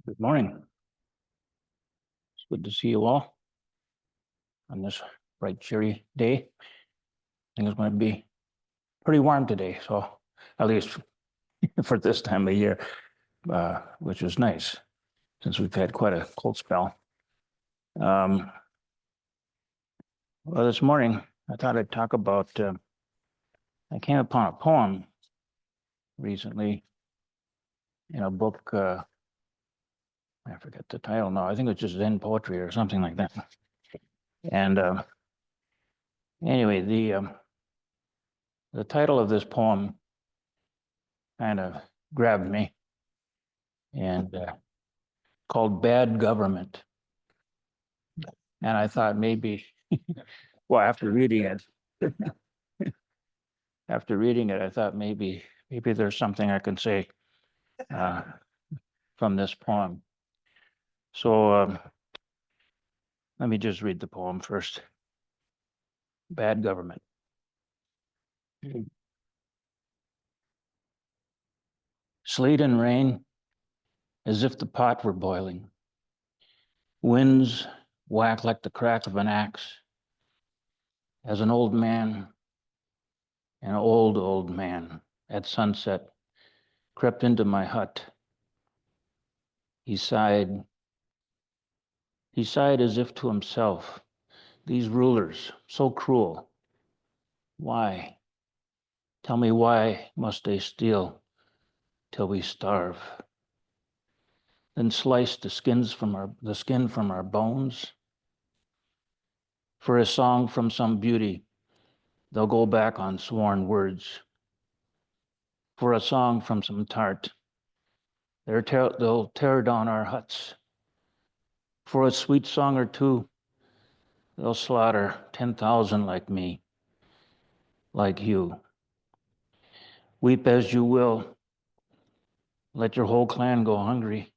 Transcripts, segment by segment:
Good morning. It's good to see you all on this bright, cheery day. I think it's going to be pretty warm today, so at least for this time of year, which is nice since we've had quite a cold spell. Well, this morning I thought I'd talk about. I came upon a poem recently in a book. I forget the title now. I think it's just Zen poetry or something like that. And anyway, the title of this poem kind of grabbed me, and called Bad Government. And I thought maybe, well, after reading it, I thought maybe there's something I can say from this poem. So let me just read the poem first. Bad Government. Sleet and rain, as if the pot were boiling. Winds whack like the crack of an axe. As an old man, an old man, at sunset, crept into my hut. He sighed as if to himself, these rulers, so cruel. Why? Tell me, why must they steal till we starve? Then slice the skin from our bones? For a song from some beauty, they'll go back on sworn words. For a song from some tart, they'll tear down our huts. For a sweet song or two, they'll slaughter 10,000 like me, like you. Weep as you will, let your whole clan go hungry.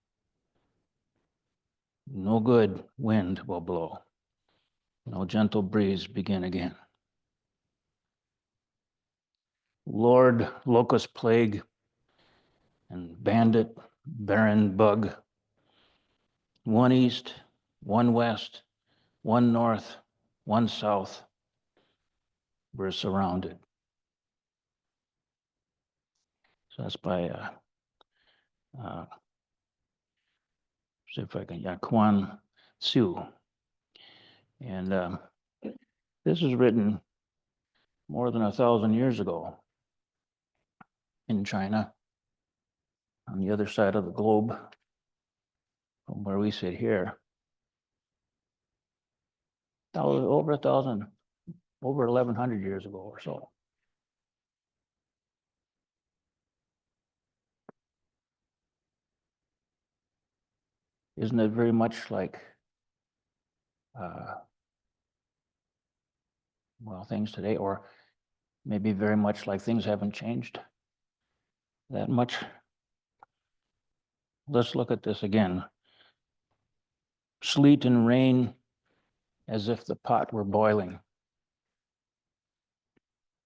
No good wind will blow, no gentle breeze begin again. Lord, locust plague and bandit, barren bug, one east, one west, one north, one south, we're surrounded. So that's by see if I can, Kwan Siu. And this was written more than 1,000 years ago in China, on the other side of the globe from where we sit here. Over 1,000, over 1,100 years ago or so. Isn't it very much like, well, things today, or maybe very much like things haven't changed that much? Let's look at this again. Sleet and rain, as if the pot were boiling.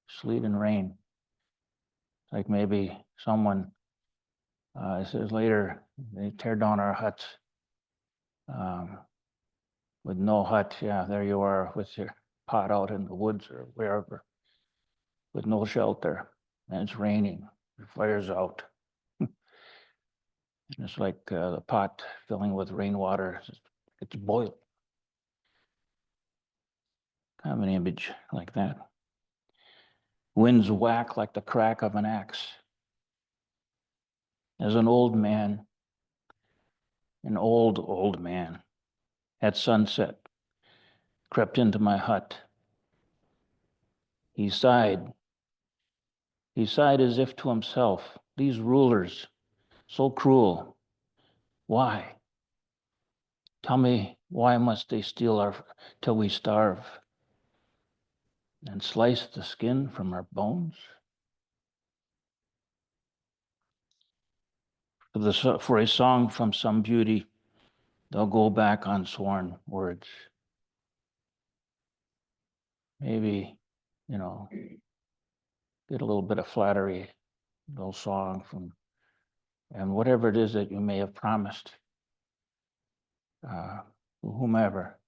Sleet and rain. Like maybe someone, it says later, they tear down our huts. With no hut, yeah, there you are with your pot out in the woods or wherever, with no shelter, and it's raining, the fire's out. And it's like the pot filling with rainwater, it's boiling. Kind of an image like that. Winds whack like the crack of an axe. As an old man, an old man, at sunset, crept into my hut. He sighed as if to himself, these rulers, so cruel. Why? Tell me, why must they steal till we starve and slice the skin from our bones? For a song from some beauty, they'll go back on sworn words. Maybe, get a little bit of flattery, little song from, and whatever it is that you may have promised, whomever.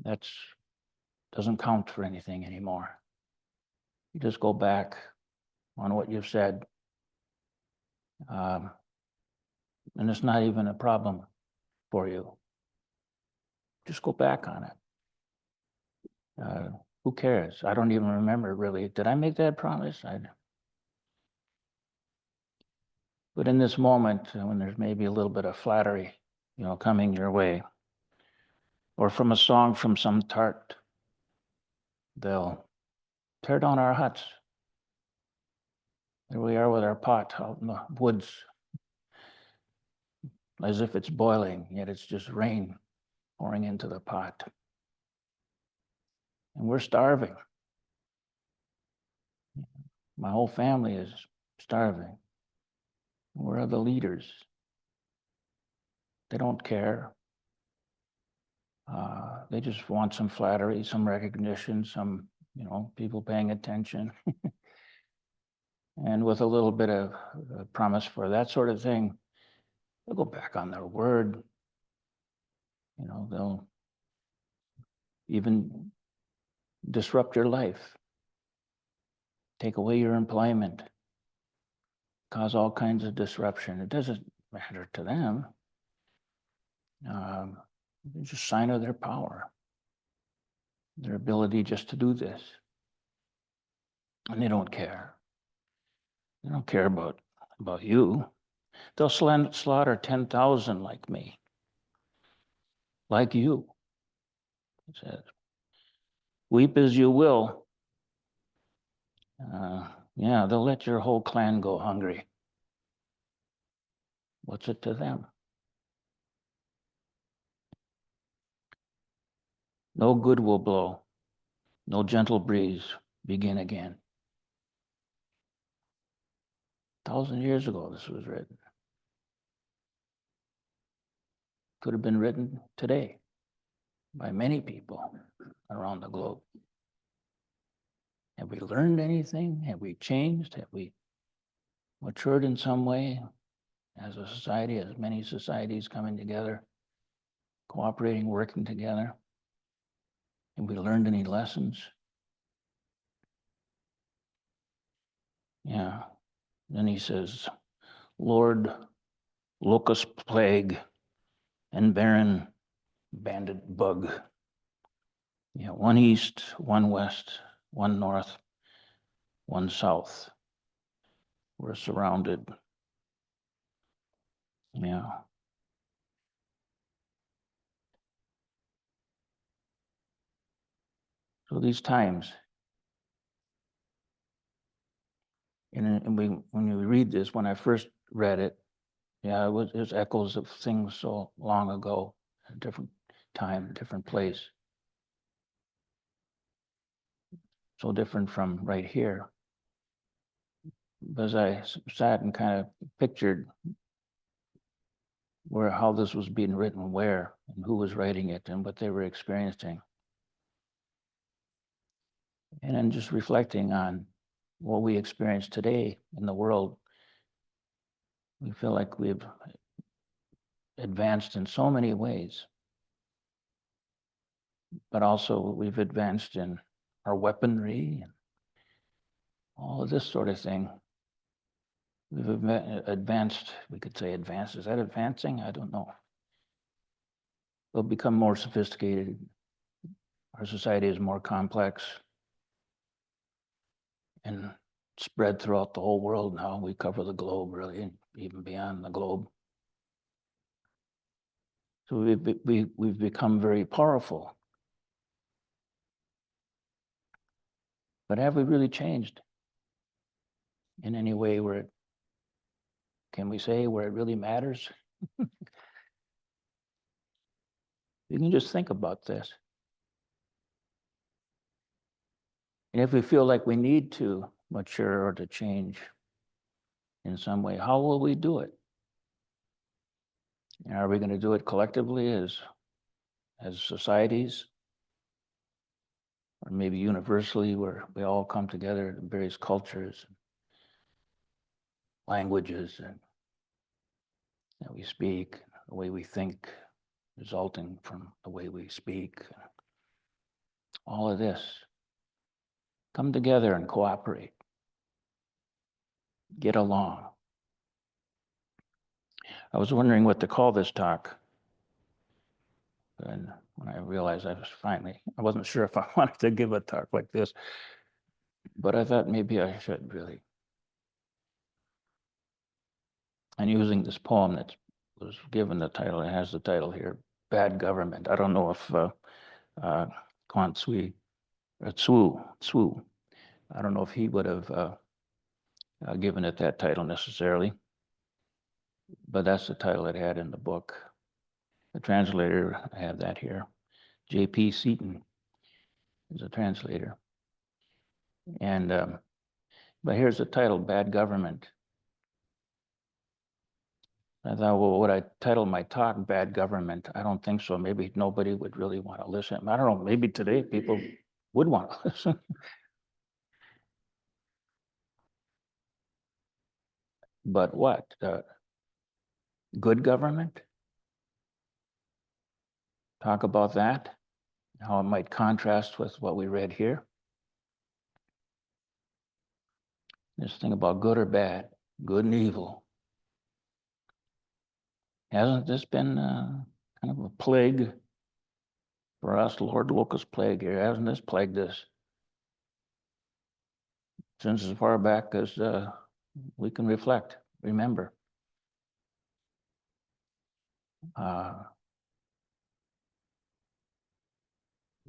That doesn't count for anything anymore. You just go back on what you've said. And it's not even a problem for you. Just go back on it. Who cares? I don't even remember really. Did I make that promise? But in this moment, when there's maybe a little bit of flattery, coming your way, or from a song from some tart, they'll tear down our huts. There we are with our pot out in the woods, as if it's boiling, yet it's just rain pouring into the pot. And we're starving. My whole family is starving. Where are the leaders? They don't care. They just want some flattery, some recognition, some, people paying attention. And with a little bit of a promise for that sort of thing, they'll go back on their word. They'll even disrupt your life, take away your employment, cause all kinds of disruption. It doesn't matter to them. It's a sign of their power, their ability just to do this. And they don't care. They don't care about you. They'll slaughter 10,000 like me, like you. It says, weep as you will. They'll let your whole clan go hungry. What's it to them? No good will blow. No gentle breeze begin again. 1,000 years ago, this was written. Could have been written today by many people around the globe. Have we learned anything? Have we changed? Have we matured in some way as a society, as many societies coming together, cooperating, working together? Have we learned any lessons? Yeah. Then he says, Lord, locust plague and barren bandit bug. Yeah, one east, one west, one north, one south. We're surrounded. Yeah. So these times, and when you read this, when I first read it, it was echoes of things so long ago, a different time, different place. So different from right here. But as I sat and kind of pictured how this was being written, where, and who was writing it, and what they were experiencing. And then just reflecting on what we experience today in the world, we feel like we've advanced in so many ways, but also we've advanced in our weaponry and all of this sort of thing. We've advanced, we could say advanced. Is that advancing? I don't know. We'll become more sophisticated. Our society is more complex and spread throughout the whole world now. We cover the globe, really, and even beyond the globe. So we've become very powerful. But have we really changed in any way where can we say where it really matters? You can just think about this. And if we feel like we need to mature or to change in some way, how will we do it? And are we going to do it collectively as societies? Or maybe universally, where we all come together in various cultures, languages, and that we speak, the way we think, resulting from the way we speak. All of this. Come together and cooperate. Get along. I was wondering what to call this talk. And when I realized I wasn't sure if I wanted to give a talk like this, but I thought maybe I should really. And using this poem that was given the title, it has the title here, Bad Government. I don't know if Quan Tsui, or Tsu, I don't know if he would have given it that title necessarily, but that's the title it had in the book. The translator, I have that here. J.P. Seaton is a translator. And, but here's the title, Bad Government. I thought, well, would I title my talk Bad Government? I don't think so. Maybe nobody would really want to listen. I don't know, maybe today people would want to listen. But what? Good government? Talk about that, how it might contrast with what we read here. This thing about good or bad, good and evil. Hasn't this been kind of a plague for us, Lord Locust plague here? Hasn't this plagued us since as far back as we can reflect, remember?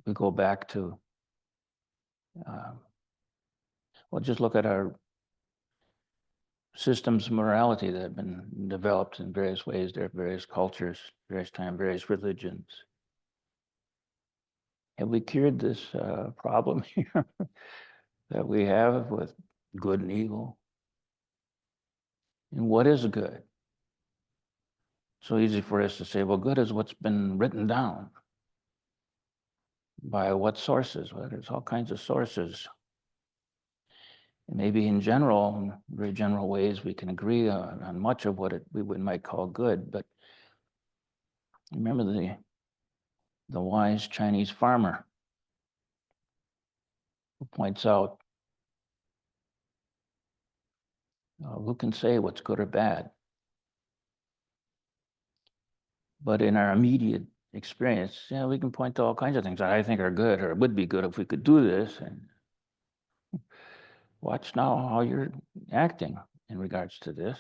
We go back to, well, just look at our systems of morality that have been developed in various ways. There are various cultures, various times, various religions. Have we cured this problem here that we have with good and evil? And what is good? So easy for us to say, well, good is what's been written down. By what sources? Well, there's all kinds of sources. And maybe in general, in very general ways, we can agree on much of what we might call good. But remember the wise Chinese farmer who points out, who can say what's good or bad? But in our immediate experience, yeah, we can point to all kinds of things that I think are good, or it would be good if we could do this. And watch now how you're acting in regards to this,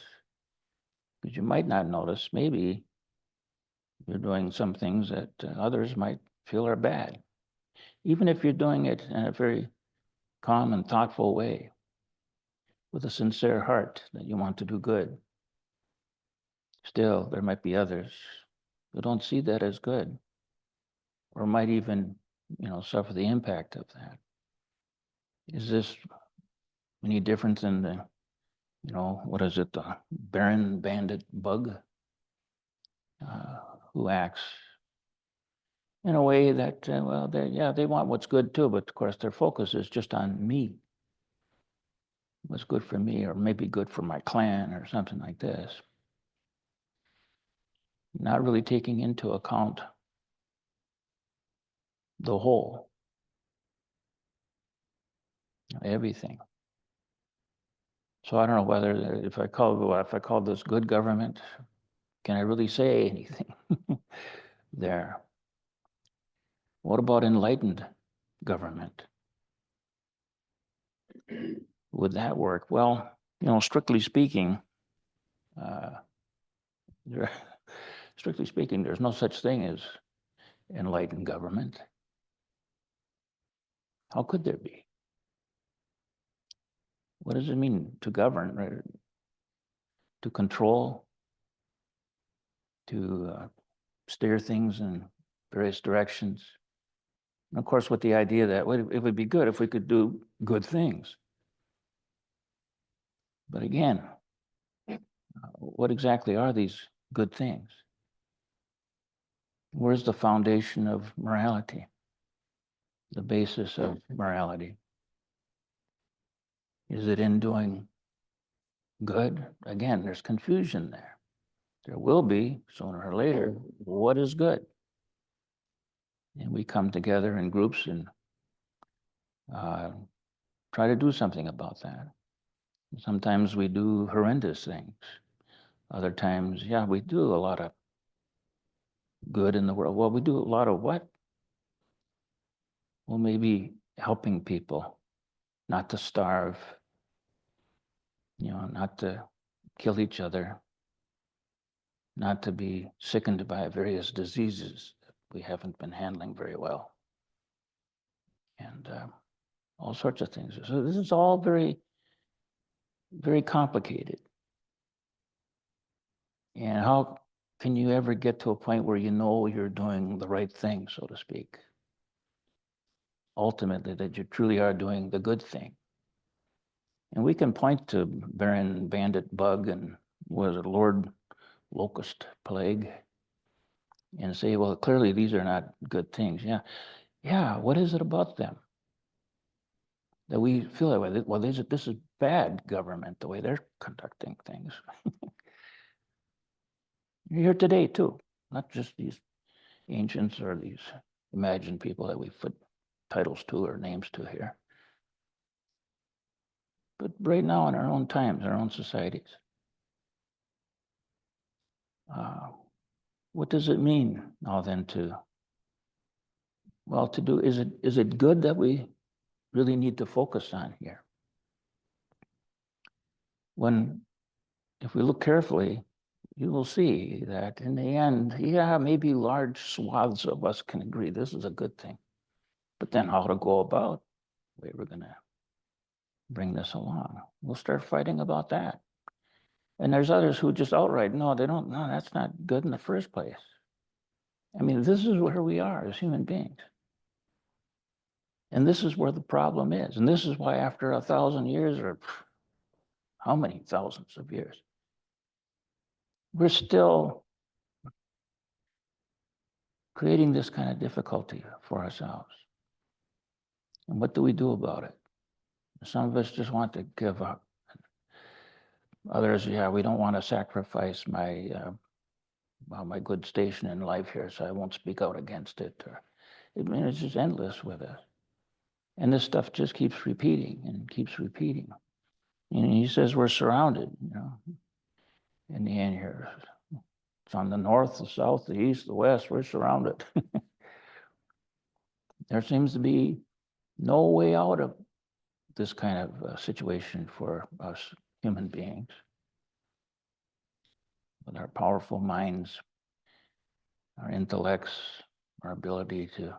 because you might not notice, maybe you're doing some things that others might feel are bad, even if you're doing it in a very calm and thoughtful way, with a sincere heart that you want to do good. Still, there might be others who don't see that as good, or might even, suffer the impact of that. Is this any different than the, what is it, the barren bandit bug, who acts in a way that, they want what's good too, but of course their focus is just on me. What's good for me, or maybe good for my clan, or something like this. Not really taking into account the whole, everything. So I don't know whether, if I call this good government, can I really say anything there? What about enlightened government? Would that work? Well, strictly speaking, there's no such thing as enlightened government. How could there be? What does it mean to govern, right? To control, to steer things in various directions? And of course, with the idea that it would be good if we could do good things. But again, what exactly are these good things? Where's the foundation of morality? The basis of morality? Is it in doing good? Again, there's confusion there. There will be, sooner or later, what is good. And we come together in groups and try to do something about that. Sometimes we do horrendous things. Other times, yeah, we do a lot of good in the world. Well, we do a lot of what? Well, maybe helping people not to starve, not to kill each other, not to be sickened by various diseases that we haven't been handling very well, and all sorts of things. So this is all very, very complicated. And how can you ever get to a point where you know you're doing the right thing, so to speak? Ultimately, that you truly are doing the good thing. And we can point to Baron Bandit Bug and was it Lord Locust Plague and say, well, clearly these are not good things. Yeah. What is it about them that we feel that way? Well, this is bad government, the way they're conducting things. You're here today too, not just these ancients or these imagined people that we put titles to or names to here. But right now in our own times, our own societies, what does it mean now then to do, is it good that we really need to focus on here? When, if we look carefully, you will see that in the end, yeah, maybe large swaths of us can agree this is a good thing. But then how to go about the way we're going to bring this along? We'll start fighting about that. And there's others who just outright, no, that's not good in the first place. I mean, this is where we are as human beings. And this is where the problem is. And this is why after 1,000 years, or how many thousands of years, we're still creating this kind of difficulty for ourselves. And what do we do about it? Some of us just want to give up. Others, yeah, we don't want to sacrifice my good station in life here, so I won't speak out against it. I mean, it's just endless with us. And this stuff just keeps repeating and keeps repeating. And he says we're surrounded, in the end here. It's on the north, the south, the east, the west, we're surrounded. There seems to be no way out of this kind of situation for us human beings. With our powerful minds, our intellects, our ability to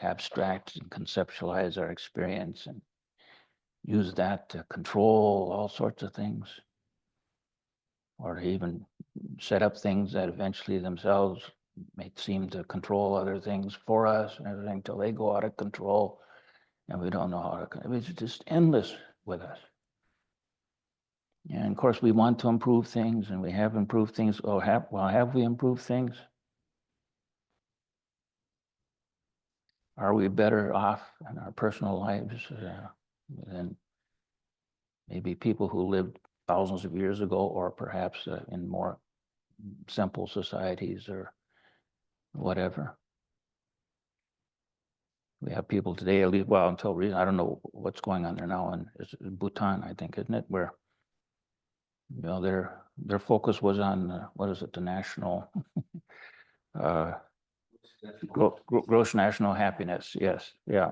abstract and conceptualize our experience and use that to control all sorts of things, or to even set up things that eventually themselves may seem to control other things for us and everything until they go out of control and we don't know how to. It's just endless with us. And of course, we want to improve things, and we have improved things. Have we improved things? Are we better off in our personal lives than maybe people who lived thousands of years ago, or perhaps in more simple societies or whatever? We have people today, at least, well, until recently, I don't know what's going on there now, and it's Bhutan, I think, isn't it, where their focus was on what is it, the national gross national happiness. Yes, yeah.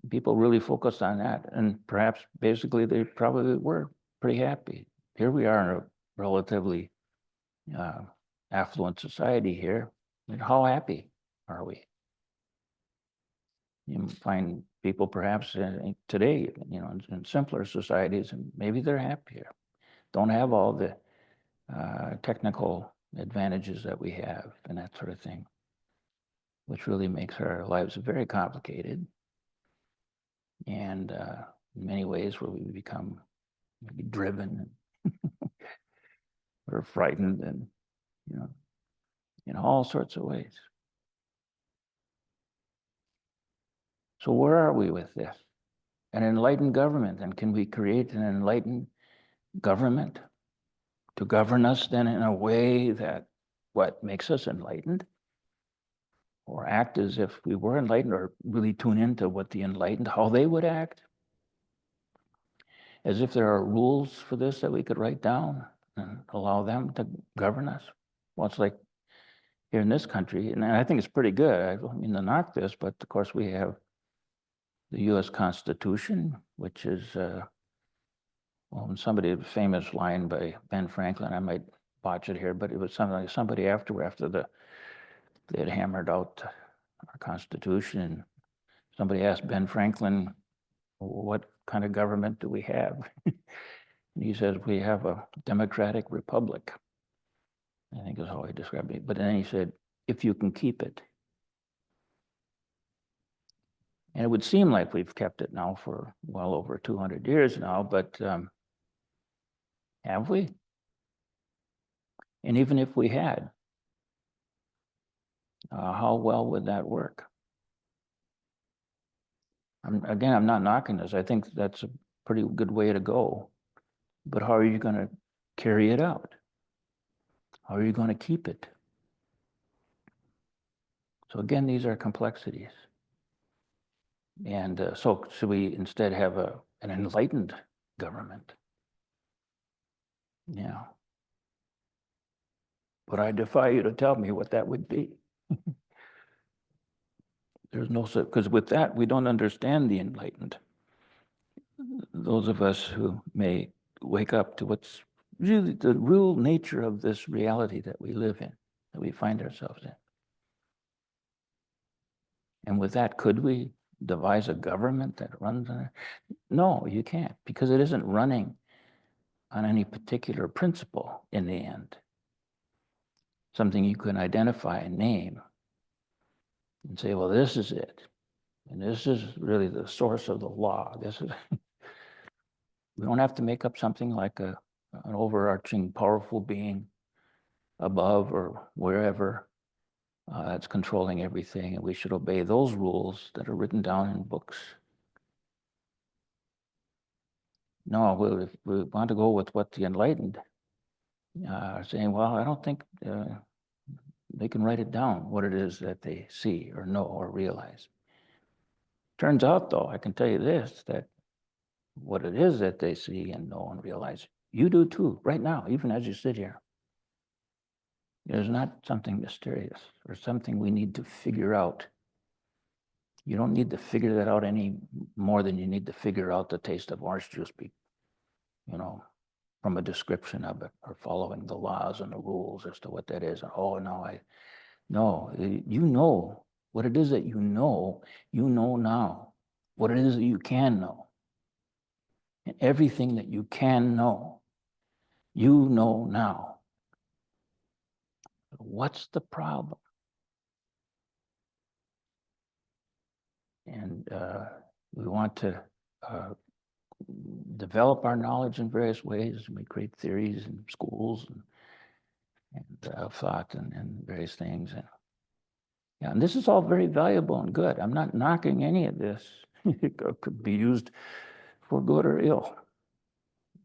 People really focused on that, and perhaps basically they probably were pretty happy. Here we are in a relatively affluent society here. I mean, how happy are we? You find people perhaps today, in simpler societies, and maybe they're happier. Don't have all the technical advantages that we have and that sort of thing, which really makes our lives very complicated. And in many ways where we become maybe driven or frightened and, in all sorts of ways. So where are we with this? An enlightened government, and can we create an enlightened government to govern us then in a way that what makes us enlightened, or act as if we were enlightened, or really tune into what the enlightened, how they would act, as if there are rules for this that we could write down and allow them to govern us. Well, it's like here in this country, and I think it's pretty good. I don't mean to knock this, but of course we have the U.S. Constitution, which is, well, somebody, a famous line by Ben Franklin, I might botch it here, but it was something like somebody after they had hammered out our Constitution, and somebody asked Ben Franklin, what kind of government do we have? And he says, we have a democratic republic. I think is how he described it. But then he said, if you can keep it. And it would seem like we've kept it now for well over 200 years now, but have we? And even if we had, how well would that work? Again, I'm not knocking this. I think that's a pretty good way to go. But how are you going to carry it out? How are you going to keep it? So again, these are complexities. And so should we instead have an enlightened government? Yeah. But I defy you to tell me what that would be. There's no, because with that, we don't understand the enlightened. Those of us who may wake up to what's really the real nature of this reality that we live in, that we find ourselves in. And with that, could we devise a government that runs on it? No, you can't, because it isn't running on any particular principle in the end. Something you can identify and name and say, well, this is it. And this is really the source of the law. This is, we don't have to make up something like an overarching powerful being above or wherever that's controlling everything. And we should obey those rules that are written down in books. No, if we want to go with what the enlightened are saying, well, I don't think they can write it down, what it is that they see or know or realize. Turns out, though, I can tell you this, that what it is that they see and know and realize, you do too, right now, even as you sit here. There's not something mysterious or something we need to figure out. You don't need to figure that out any more than you need to figure out the taste of orange juice, from a description of it, or following the laws and the rules as to what that is. Oh, no, you know what it is that you know now, what it is that you can know. And everything that you can know, you know now. What's the problem? And we want to develop our knowledge in various ways. We create theories in schools and thought and various things. And this is all very valuable and good. I'm not knocking any of this. It could be used for good or ill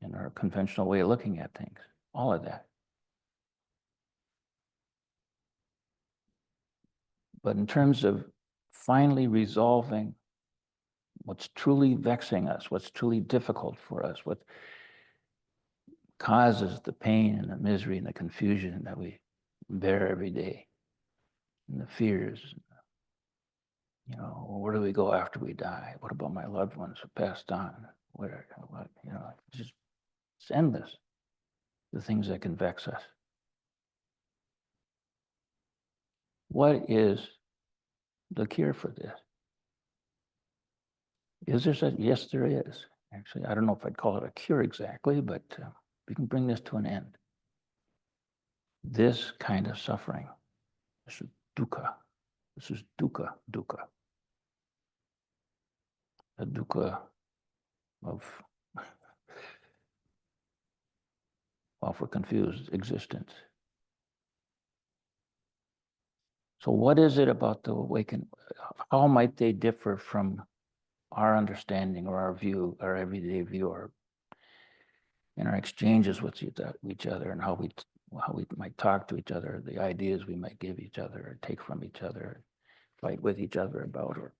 in our conventional way of looking at things, all of that. But in terms of finally resolving what's truly vexing us, what's truly difficult for us, what causes the pain and the misery and the confusion that we bear every day, and the fears, where do we go after we die? What about my loved ones who passed on? Just it's endless, the things that can vex us. What is the cure for this? Is there such? Yes, there is. Actually, I don't know if I'd call it a cure exactly, but we can bring this to an end. This kind of suffering, this is dukkha. This is dukkha. A dukkha of, well, for confused existence. So what is it about the awakened? How might they differ from our understanding or our view, our everyday view, or in our exchanges with each other, and how we might talk to each other, the ideas we might give each other, or take from each other, fight with each other about, or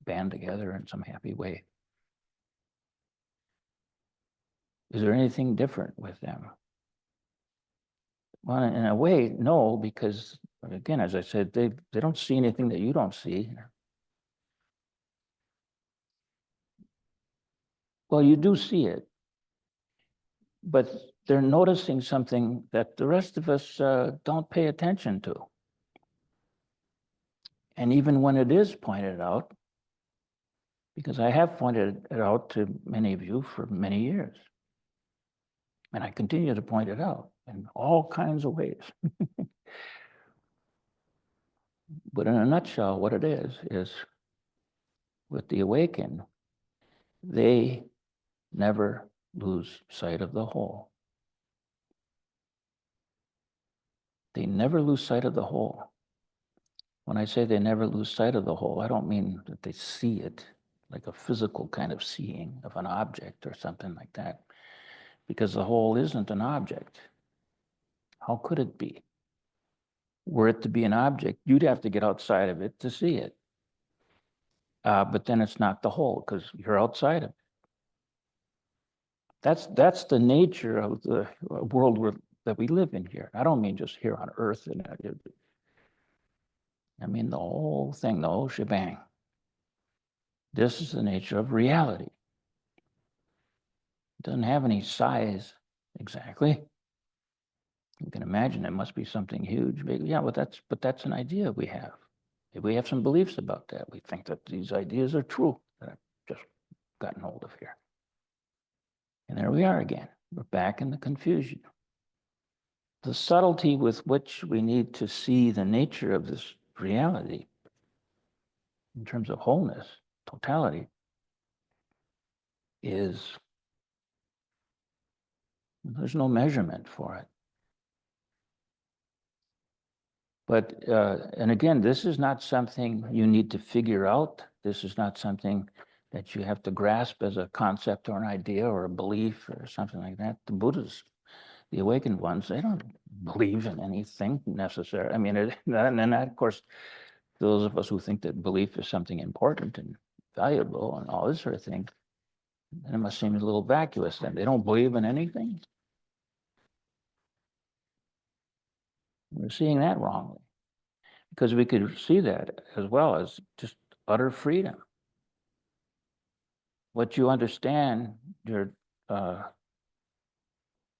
band together in some happy way. Is there anything different with them? Well, in a way, no, because again, as I said, they don't see anything that you don't see. Well, you do see it, but they're noticing something that the rest of us don't pay attention to. And even when it is pointed out, because I have pointed it out to many of you for many years, and I continue to point it out in all kinds of ways. But in a nutshell, what it is with the awakened, they never lose sight of the whole. They never lose sight of the whole. When I say they never lose sight of the whole, I don't mean that they see it like a physical kind of seeing of an object or something like that, because the whole isn't an object. How could it be? Were it to be an object, you'd have to get outside of it to see it. But then it's not the whole because you're outside of it. That's the nature of the world that we live in here. I don't mean just here on Earth. I mean the whole thing, the whole shebang. This is the nature of reality. It doesn't have any size exactly. You can imagine it must be something huge, big. Yeah, but that's an idea we have. We have some beliefs about that. We think that these ideas are true that I've just gotten hold of here. And there we are again. We're back in the confusion. The subtlety with which we need to see the nature of this reality in terms of wholeness, totality, is there's no measurement for it. But, and again, this is not something you need to figure out. This is not something that you have to grasp as a concept or an idea or a belief or something like that. The Buddhas, the awakened ones, they don't believe in anything necessary. I mean, and that, of course, those of us who think that belief is something important and valuable and all this sort of thing, then it must seem a little vacuous then. They don't believe in anything. We're seeing that wrongly, because we could see that as well as just utter freedom. What you understand, your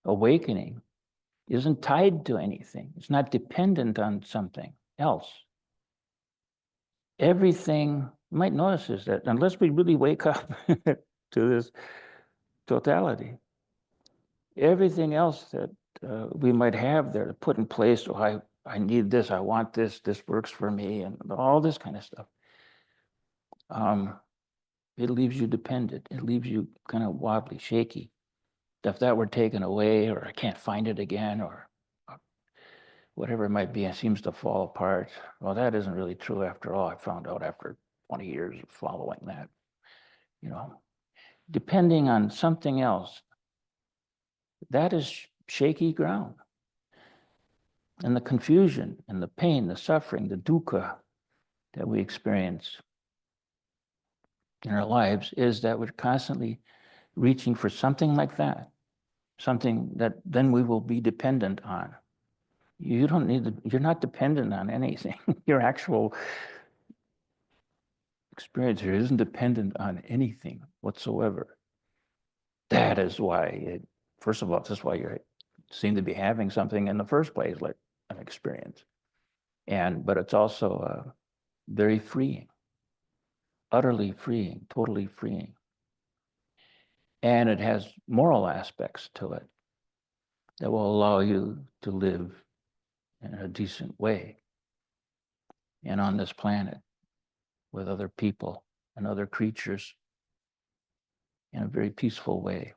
awakening, isn't tied to anything. It's not dependent on something else. Everything, you might notice is that unless we really wake up to this totality, everything else that we might have there to put in place, oh, I need this, I want this works for me, and all this kind of stuff. It leaves you dependent. It leaves you kind of wobbly, shaky. If that were taken away, or I can't find it again, or whatever it might be, it seems to fall apart. Well, that isn't really true after all. I found out after 20 years of following that, depending on something else, that is shaky ground. And the confusion and the pain, the suffering, the dukkha that we experience in our lives is that we're constantly reaching for something like that, something that then we will be dependent on. You don't need you're not dependent on anything. Your actual experience here isn't dependent on anything whatsoever. That is why, first of all, that's why you seem to be having something in the first place, like an experience. But it's also very freeing, utterly freeing, totally freeing. And it has moral aspects to it that will allow you to live in a decent way and on this planet with other people and other creatures in a very peaceful way,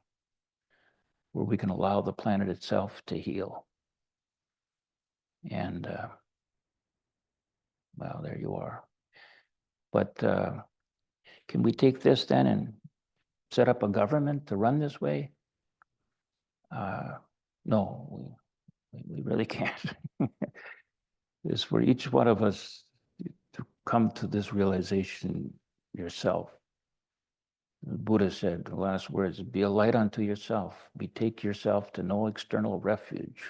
where we can allow the planet itself to heal. And well, there you are. But can we take this then and set up a government to run this way? No, we really can't. It's for each one of us to come to this realization yourself. The Buddha said, the last words, be a light unto yourself. Betake yourself to no external refuge.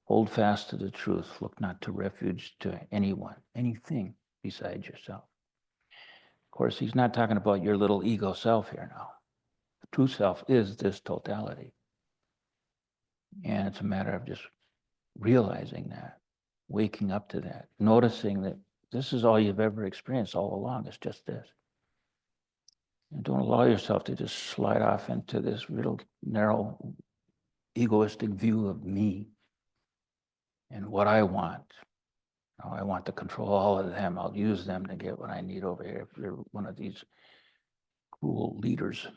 Hold fast to the truth. Look not to refuge to anyone, anything besides yourself. Of course, he's not talking about your little ego self here now. The true self is this totality. And it's a matter of just realizing that, waking up to that, noticing that this is all you've ever experienced all along. It's just this. And don't allow yourself to just slide off into this little narrow, egoistic view of me and what I want. Oh, I want to control all of them. I'll use them to get what I need over here. If you're one of these cruel leaders.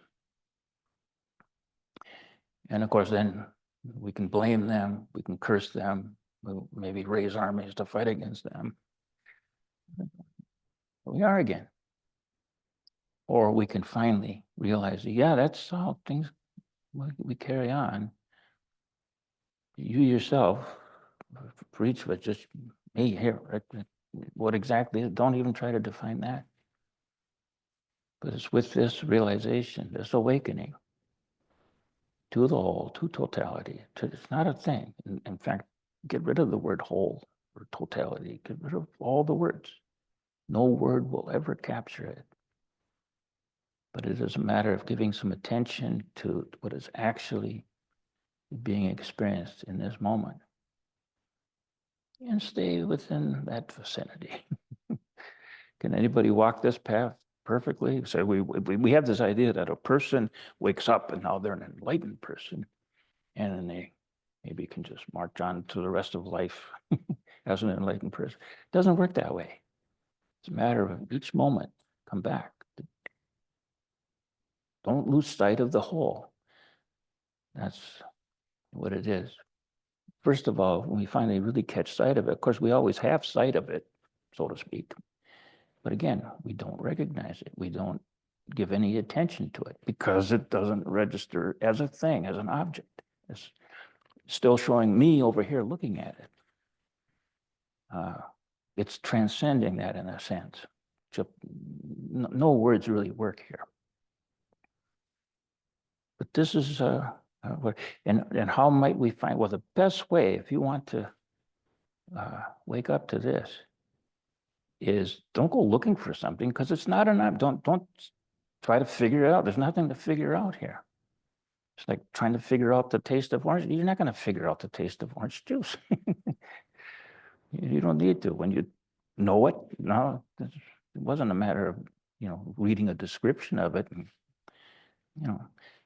And of course, then we can blame them. We can curse them. We'll maybe raise armies to fight against them. We are again. Or we can finally realize, yeah, that's how things we carry on. You yourself, for each of us, just me here, what exactly, don't even try to define that. But it's with this realization, this awakening to the whole, to totality. It's not a thing. In fact, get rid of the word whole or totality. Get rid of all the words. No word will ever capture it. But it is a matter of giving some attention to what is actually being experienced in this moment. And stay within that vicinity. Can anybody walk this path perfectly? So we have this idea that a person wakes up and now they're an enlightened person, and then they maybe can just march on to the rest of life as an enlightened person. It doesn't work that way. It's a matter of each moment, come back. Don't lose sight of the whole. That's what it is. First of all, when we finally really catch sight of it, of course, we always have sight of it, so to speak. But again, we don't recognize it. We don't give any attention to it because it doesn't register as a thing, as an object. It's still showing me over here looking at it. It's transcending that in a sense. No words really work here. But this is and how might we find, well, the best way, if you want to wake up to this, is don't go looking for something, because it's not enough. Don't try to figure it out. There's nothing to figure out here. It's like trying to figure out the taste of orange. You're not going to figure out the taste of orange juice. You don't need to. When you know it, no, it wasn't a matter of, reading a description of it. And,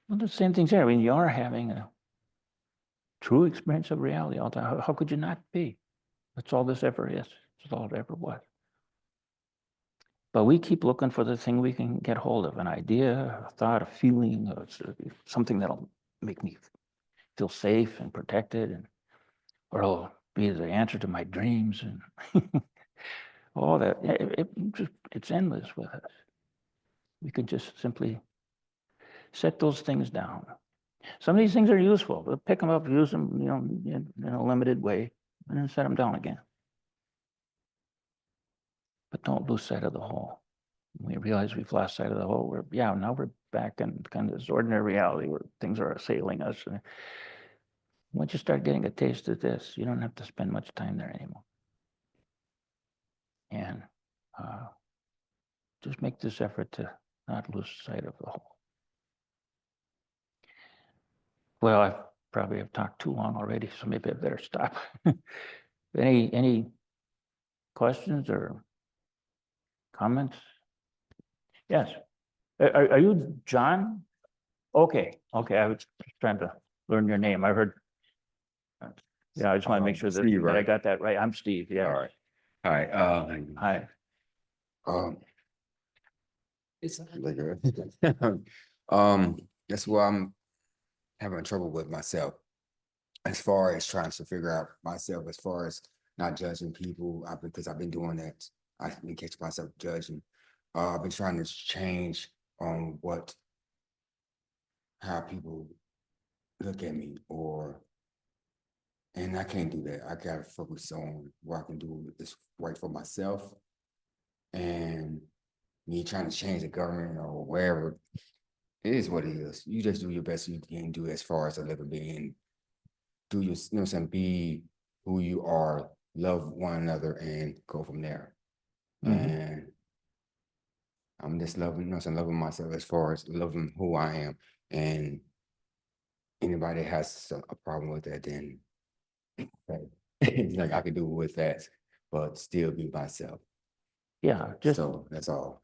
well, the same thing's here. I mean, you are having a true experience of reality all the time. How could you not be? That's all this ever is. That's all it ever was. But we keep looking for the thing we can get hold of, an idea, a thought, a feeling, something that'll make me feel safe and protected, or it'll be the answer to my dreams and all that. It's endless with us. We could just simply set those things down. Some of these things are useful. We'll pick them up, use them, in a limited way, and then set them down again. But don't lose sight of the whole. When we realize we've lost sight of the whole, now we're back in kind of this ordinary reality where things are assailing us. And once you start getting a taste of this, you don't have to spend much time there anymore. And just make this effort to not lose sight of the whole. Well, I probably have talked too long already, so maybe I better stop. Any questions or comments? Yes. Are you John? Okay. I was trying to learn your name. I heard. Yeah, I just want to make sure that, Steve, that I right? got that right. I'm Steve. Yeah. All right. Hi. Hi. It's like that's why I'm having trouble with myself as far as trying to figure out myself, as far as not judging people, because I've been doing that. I've been catching myself judging. I've been trying to change on how people look at me, and I can't do that. I gotta focus on what I can do is right for myself, and me trying to change the government or wherever, it is what it is. You just do your best you can do as far as a living being. Do your, you know what I'm saying, be who you are, love one another, and go from there. And I'm just loving, you know what I'm saying, loving myself as far as loving who I am. And anybody has a problem with that, then okay, it's like I can do with that, but still be myself. Yeah, just, So that's all.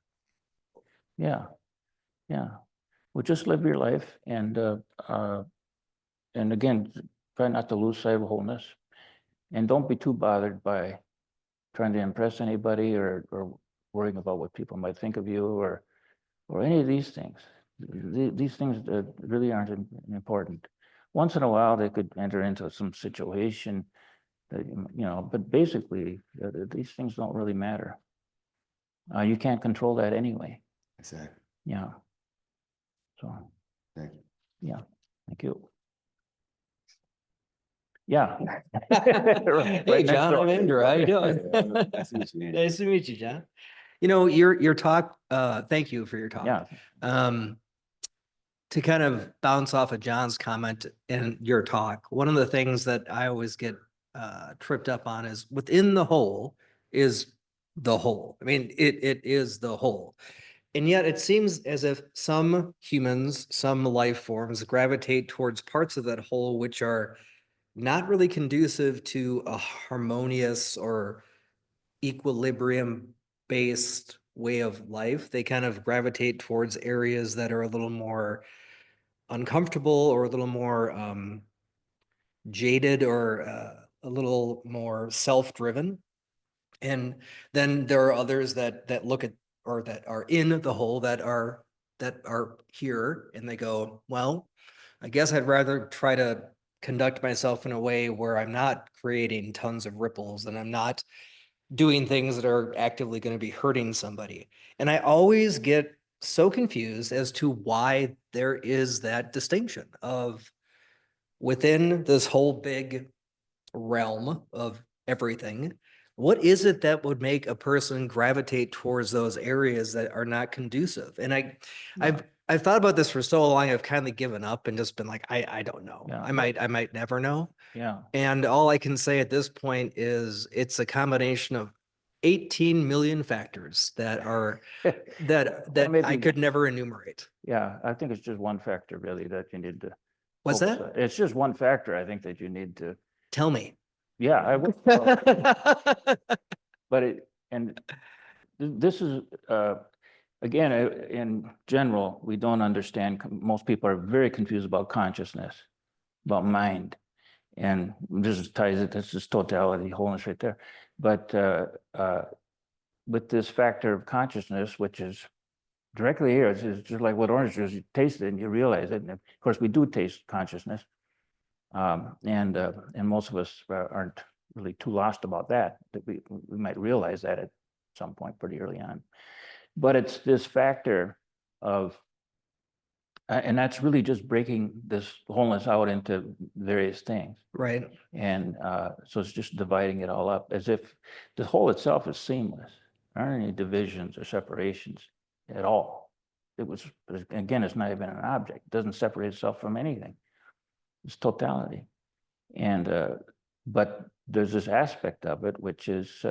yeah, yeah. Well, just live your life and again, try not to lose sight of wholeness. And don't be too bothered by trying to impress anybody or worrying about what people might think of you or any of these things. These things really aren't important. Once in a while, they could enter into some situation that, you know, but basically, these things don't really matter. You can't control that anyway. Exactly. Yeah. So, Thank you. yeah, thank you. Yeah. Hey, John, I'm Andrew. How you doing? Nice to meet you, Andrew. Nice to meet you, John. You know, your talk, thank you for your talk. Yeah. To kind of bounce off of John's comment in your talk, one of the things that I always get tripped up on is within the whole is the whole. I mean, it is the whole. And yet it seems as if some humans, some life forms gravitate towards parts of that whole which are not really conducive to a harmonious or equilibrium based way of life. They kind of gravitate towards areas that are a little more uncomfortable or a little more jaded or a little more self-driven. And then there are others that look at or that are in the whole that are here and they go, well, I guess I'd rather try to conduct myself in a way where I'm not creating tons of ripples and I'm not doing things that are actively going to be hurting somebody. And I always get so confused as to why there is that distinction of within this whole big realm of everything. What is it that would make a person gravitate towards those areas that are not conducive? And I've thought about this for so long, I've kind of given up and just been like, I don't know. Yeah. I might never know. Yeah. And all I can say at this point is it's a combination of 18 million factors that are that maybe I could never enumerate. Yeah, I think it's just one factor really that you need to What's focus that? on. It's just one factor I think that you need to, Tell me. yeah, I would. But this is, again, in general, we don't understand, most people are very confused about consciousness, about mind. And this ties it, this is totality, wholeness right there. But with this factor of consciousness, which is directly here, it's just like what orange juice, you taste it and you realize it. And of course, we do taste consciousness. And most of us aren't really too lost about that we might realize that at some point pretty early on. But it's this factor of, and that's really just breaking this wholeness out into various things. Right. And so it's just dividing it all up as if the whole itself is seamless. There aren't any divisions or separations at all. It was, again, it's not even an object. It doesn't separate itself from anything. It's totality. And, but there's this aspect of it, which is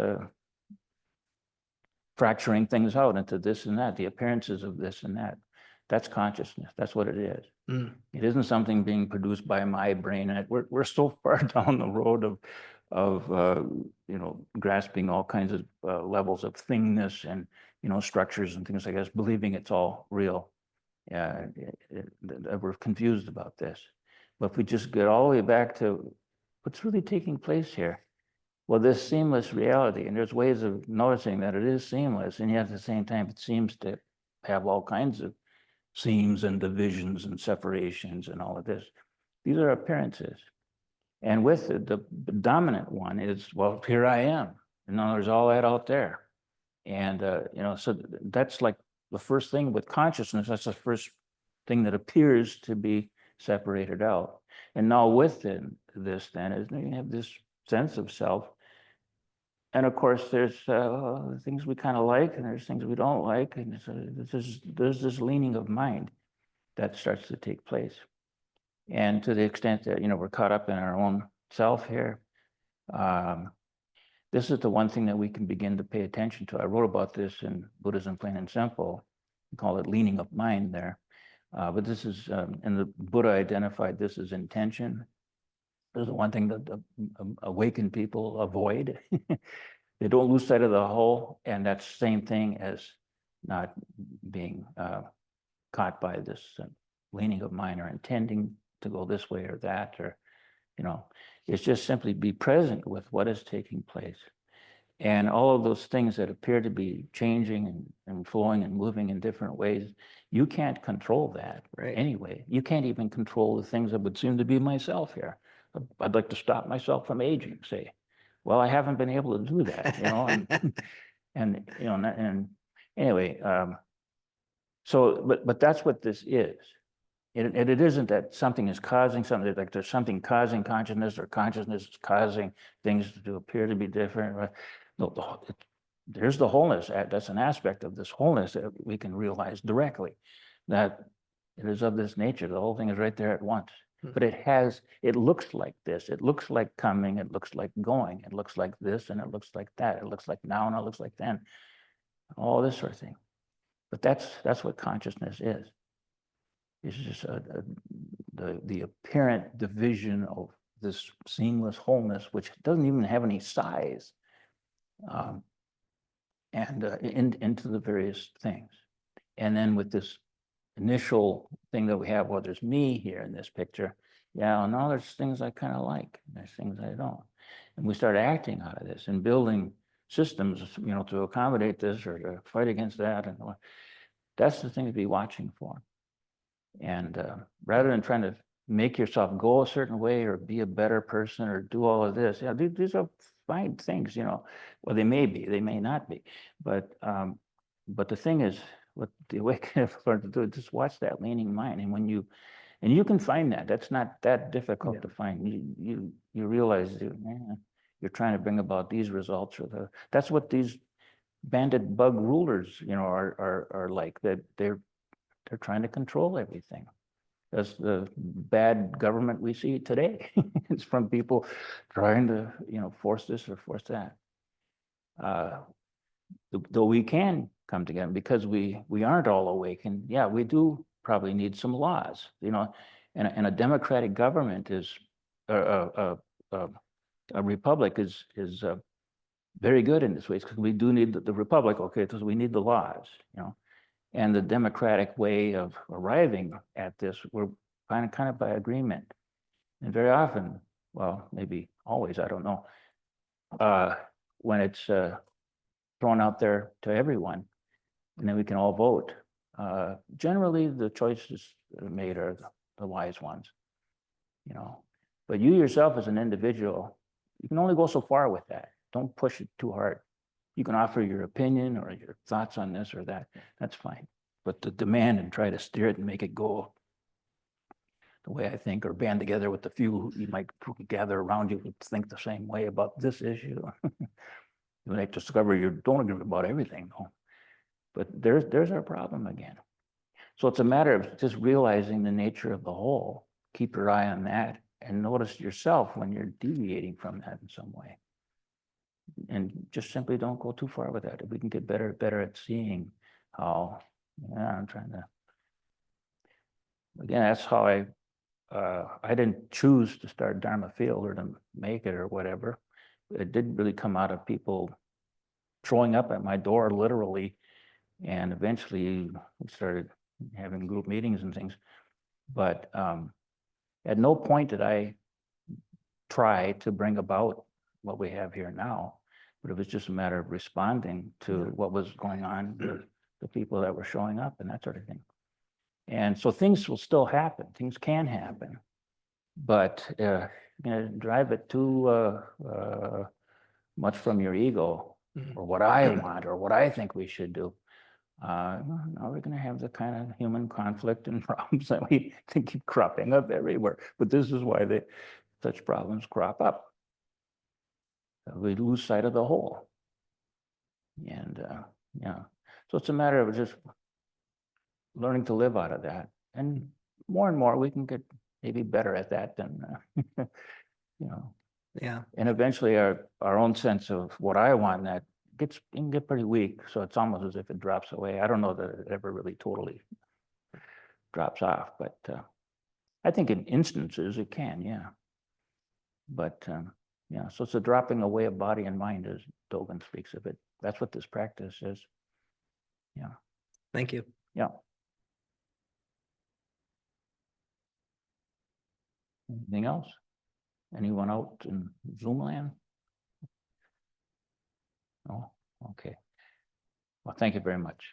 fracturing things out into this and that, the appearances of this and that. That's consciousness. That's what it is. Mm. It isn't something being produced by my brain. And we're so far down the road of you know, grasping all kinds of levels of thingness and, you know, structures and things like this, believing it's all real. We're confused about this. But if we just get all the way back to what's really taking place here, well, this seamless reality, and there's ways of noticing that it is seamless, and yet at the same time, it seems to have all kinds of seams and divisions and separations and all of this. These are appearances. And with it, the dominant one is, well, here I am. And now there's all that out there. And, you know, so that's like the first thing with consciousness, that's the first thing that appears to be separated out. And now within this then is you have this sense of self. And of course, there's things we kind of like, and there's things we don't like, and there's this leaning of mind that starts to take place. And to the extent that we're caught up in our own self here, this is the one thing that we can begin to pay attention to. I wrote about this in Buddhism Plain and Simple. We call it leaning of mind there. But this is, and the Buddha identified this as intention. This is the one thing that the awakened people avoid. They don't lose sight of the whole, and that's the same thing as not being caught by this leaning of mind or intending to go this way or that, or it's just simply be present with what is taking place. And all of those things that appear to be changing and flowing and moving in different ways, you can't control that anyway. You can't even control the things that would seem to be myself here. I'd like to stop myself from aging, say. Well, I haven't been able to do that, and anyway, so, but that's what this is. It isn't that something is causing something, like there's something causing consciousness or consciousness is causing things to appear to be different. No, there's the wholeness. That's an aspect of this wholeness that we can realize directly, that it is of this nature. The whole thing is right there at once. But it looks like this. It looks like coming. It looks like going. It looks like this and it looks like that. It looks like now and it looks like then. All this sort of thing. But that's what consciousness is. It's just the apparent division of this seamless wholeness, which doesn't even have any size, and into the various things. And then with this initial thing that we have, well, there's me here in this picture. Yeah, now there's things I kind of like, and there's things I don't. And we start acting out of this and building systems, to accommodate this or to fight against that. And that's the thing to be watching for. And rather than trying to make yourself go a certain way or be a better person or do all of this, these are fine things, well, they may be, they may not be, but the thing is, what the awakening have learned to do is just watch that leaning mind. And when you can find that's not that difficult to find. You realize you're trying to bring about these results, or that's what these bandit bug rulers, are like, that they're trying to control everything. That's the bad government we see today. It's from people trying to, force this or force that. Though we can come together because we aren't all awakened. Yeah, we do probably need some laws, and a democratic government is a republic is very good in this way, because we do need the republic, okay, because we need the laws, and the democratic way of arriving at this, we're kind of by agreement. And very often, well, maybe always, I don't know, when it's thrown out there to everyone, and then we can all vote. Generally, the choices made are the wise ones, But you yourself as an individual, you can only go so far with that. Don't push it too hard. You can offer your opinion or your thoughts on this or that. That's fine. But to demand and try to steer it and make it go the way I think, or band together with the few you might gather around you who think the same way about this issue. You might discover you don't agree about everything, though. But there's our problem again. So it's a matter of just realizing the nature of the whole. Keep your eye on that and notice yourself when you're deviating from that in some way. And just simply don't go too far with that. If we can get better at seeing how, I'm trying to, again, that's how I didn't choose to start Dharma Field or to make it or whatever. It did really come out of people showing up at my door, literally, and eventually we started having group meetings and things. But at no point did I try to bring about what we have here now, but it was just a matter of responding to what was going on with the people that were showing up and that sort of thing. And so things will still happen. Things can happen, but drive it too much from your ego, or what I want, or what I think we should do. now we're going to have the kind of human conflict and problems that we think keep cropping up everywhere. But this is why such problems crop up. We lose sight of the whole. And yeah, so it's a matter of just learning to live out of that. And more, we can get maybe better at that than, Yeah. and eventually our own sense of what I want, that can get pretty weak. So it's almost as if it drops away. I don't know that it ever really totally drops off, but I think in instances it can, yeah. But yeah, so it's a dropping away of body and mind, as Dogen speaks of it. That's what this practice is. Yeah. Thank you. Yeah. Anything else? Anyone out in Zoom land? No? Okay. Well, thank you very much.